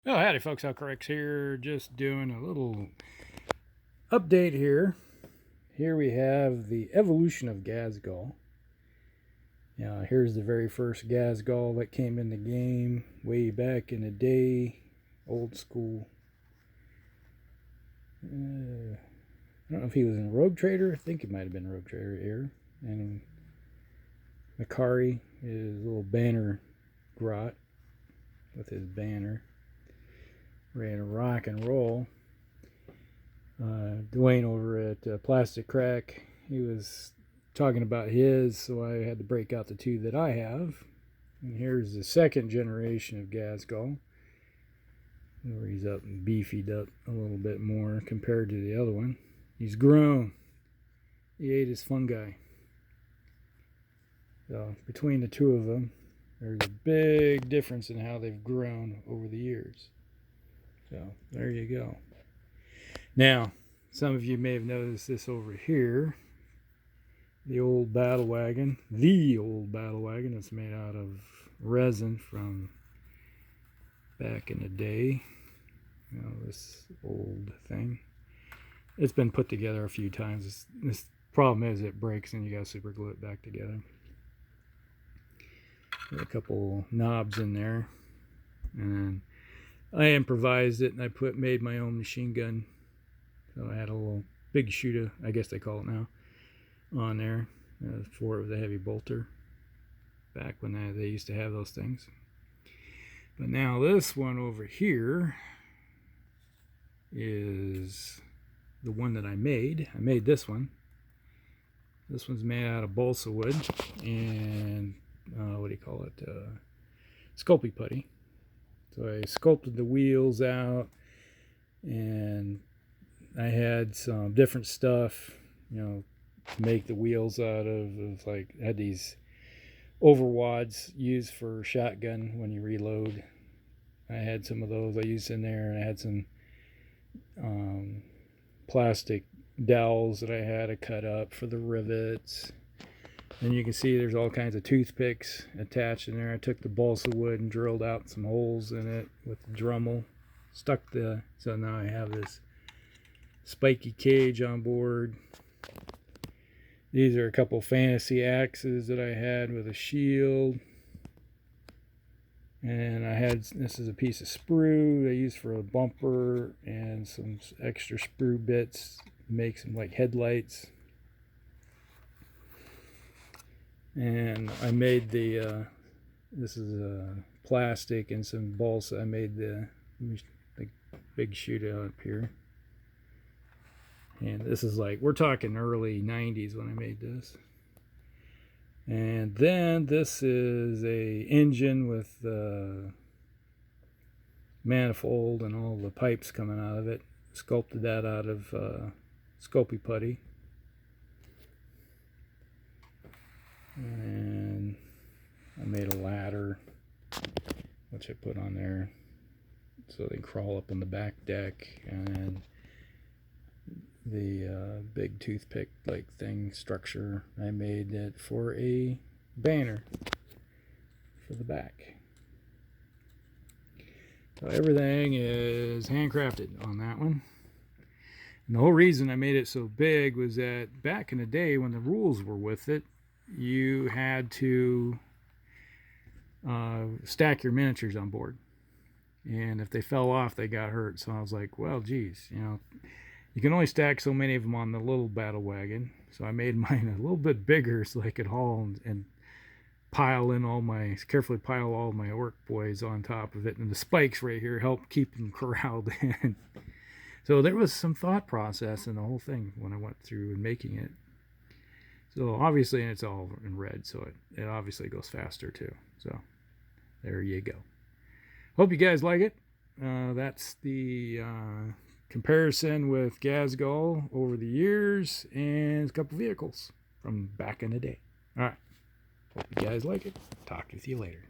Oh, howdy folks, Orks here, just doing a little update here. Here we have the evolution of Ghazghkull. Now, here's the very first Ghazghkull that came in the game way back in the day, old school. I don't know if he was in Rogue Trader. I think he might have been Rogue Trader here. And Makari is a little banner grot with his banner, ready to rock and roll. Dwayne over at Plastic Crack, he was talking about his, so I had to break out the two that I have. And here's the second generation of Ghazghkull, where he's up and beefied up a little bit more compared to the other one. He's grown. He ate his fungi. So between the two of them, there's a big difference in how they've grown over the years. So there you go. Now, some of you may have noticed this over here. The old battle wagon. The old battle wagon that's made out of resin from back in the day. You know, this old thing. It's been put together a few times. This problem is it breaks and you gotta super glue it back together. Got a couple knobs in there. And I improvised it and I made my own machine gun. So I had a little big shooter, I guess they call it now, on there for it with a heavy bolter. Back when they used to have those things. But now this one over here is the one that I made. I made this one. This one's made out of balsa wood and what do you call it? Sculpey putty. So I sculpted the wheels out and I had some different stuff, you know, to make the wheels out of. It was like, I had these overwads used for shotgun when you reload. I had some of those I used in there, and I had some plastic dowels that I had to cut up for the rivets. And you can see there's all kinds of toothpicks attached in there. I took the balsa wood and drilled out some holes in it with the Dremel. So now I have this spiky cage on board. These are a couple fantasy axes that I had with a shield. And this is a piece of sprue I used for a bumper and some extra sprue bits to make some like headlights. And I made this is plastic and some balsa. I made the big shootout up here. And this is like, we're talking early 90s when I made this. And then this is a engine with manifold and all the pipes coming out of it. Sculpted that out of Sculpey putty. And I made a ladder, which I put on there so they crawl up on the back deck. And the big toothpick like thing structure, I made it for a banner for the back. So everything is handcrafted on that one. And the whole reason I made it so big was that back in the day when the rules were with it, you had to stack your miniatures on board. And if they fell off, they got hurt. So I was like, well, geez, you know, you can only stack so many of them on the little battle wagon. So I made mine a little bit bigger so I could haul and carefully pile all my orc boys on top of it. And the spikes right here help keep them corralled in. So there was some thought process in the whole thing when I went through and making it. So obviously, and it's all in red, so it obviously goes faster too. So there you go. Hope you guys like it. That's the comparison with Ghazghkull over the years and a couple vehicles from back in the day. All right. Hope you guys like it. Talk with you later.